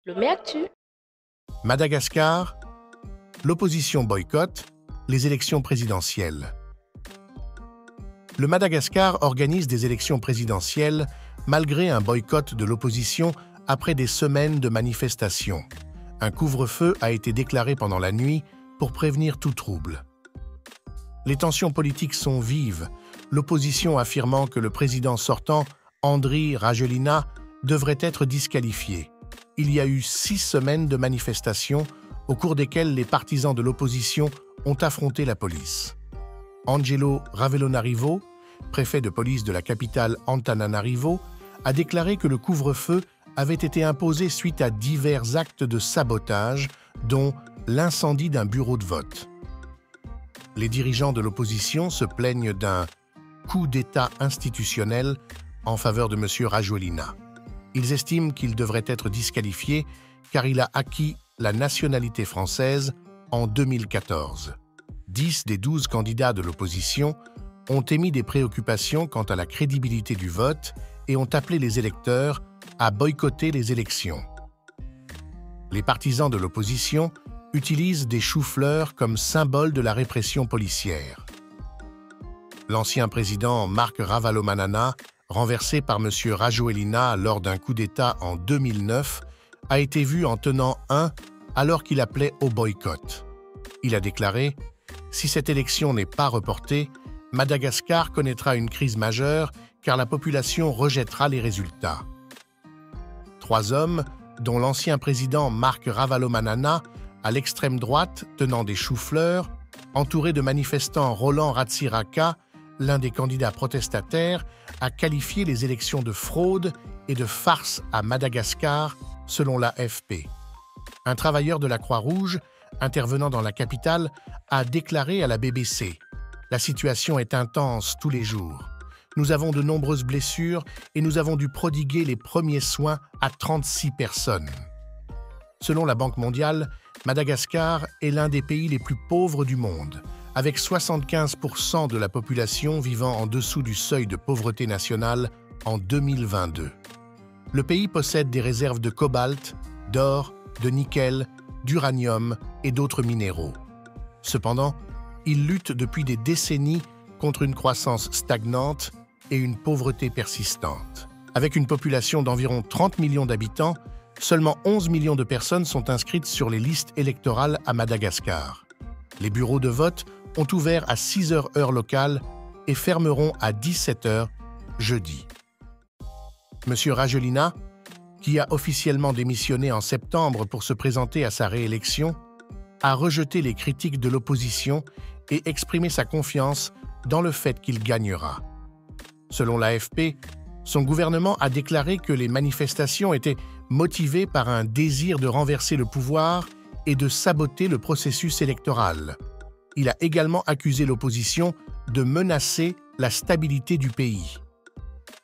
Lomé Actu. Madagascar, l'opposition boycotte les élections présidentielles. Le Madagascar organise des élections présidentielles malgré un boycott de l'opposition après des semaines de manifestations. Un couvre-feu a été déclaré pendant la nuit pour prévenir tout trouble. Les tensions politiques sont vives, l'opposition affirmant que le président sortant, Andry Rajoelina, devrait être disqualifié. Il y a eu 6 semaines de manifestations au cours desquelles les partisans de l'opposition ont affronté la police. Angelo Ravellonarivo, préfet de police de la capitale Antananarivo, a déclaré que le couvre-feu avait été imposé suite à divers actes de sabotage, dont l'incendie d'un bureau de vote. Les dirigeants de l'opposition se plaignent d'un coup d'État institutionnel en faveur de M. Rajoelina. Ils estiment qu'il devrait être disqualifié car il a acquis la nationalité française en 2014. 10 des 12 candidats de l'opposition ont émis des préoccupations quant à la crédibilité du vote et ont appelé les électeurs à boycotter les élections. Les partisans de l'opposition utilisent des choux-fleurs comme symbole de la répression policière. L'ancien président Marc Ravalomanana, renversé par M. Rajoelina lors d'un coup d'État en 2009, a été vu en tenant un alors qu'il appelait au boycott. Il a déclaré « Si cette élection n'est pas reportée, Madagascar connaîtra une crise majeure car la population rejettera les résultats. » 3 hommes, dont l'ancien président Marc Ravalomanana, à l'extrême droite, tenant des choux-fleurs, entouré de manifestants Roland Ratsiraka, l'un des candidats protestataires, a qualifié les élections de fraude et de farce à Madagascar, selon l'AFP. Un travailleur de la Croix-Rouge, intervenant dans la capitale, a déclaré à la BBC « La situation est intense tous les jours. Nous avons de nombreuses blessures et nous avons dû prodiguer les premiers soins à 36 personnes. » Selon la Banque mondiale, Madagascar est l'un des pays les plus pauvres du monde, avec 75% de la population vivant en dessous du seuil de pauvreté nationale en 2022. Le pays possède des réserves de cobalt, d'or, de nickel, d'uranium et d'autres minéraux. Cependant, il lutte depuis des décennies contre une croissance stagnante et une pauvreté persistante. Avec une population d'environ 30 millions d'habitants, seulement 11 millions de personnes sont inscrites sur les listes électorales à Madagascar. Les bureaux de vote ont ouvert à 6 heures heure locale et fermeront à 17 heures jeudi. M. Rajoelina, qui a officiellement démissionné en septembre pour se présenter à sa réélection, a rejeté les critiques de l'opposition et exprimé sa confiance dans le fait qu'il gagnera. Selon l'AFP, son gouvernement a déclaré que les manifestations étaient motivées par un désir de renverser le pouvoir et de saboter le processus électoral. Il a également accusé l'opposition de menacer la stabilité du pays.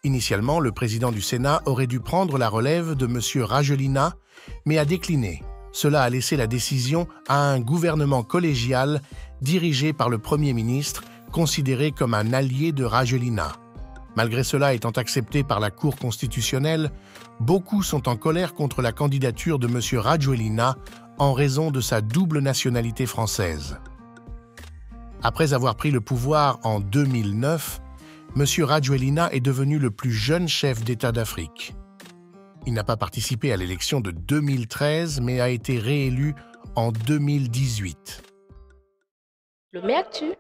Initialement, le président du Sénat aurait dû prendre la relève de M. Rajoelina, mais a décliné. Cela a laissé la décision à un gouvernement collégial dirigé par le Premier ministre, considéré comme un allié de Rajoelina. Malgré cela étant accepté par la Cour constitutionnelle, beaucoup sont en colère contre la candidature de M. Rajoelina en raison de sa double nationalité française. Après avoir pris le pouvoir en 2009, M. Rajoelina est devenu le plus jeune chef d'État d'Afrique. Il n'a pas participé à l'élection de 2013, mais a été réélu en 2018. Lomé Actu.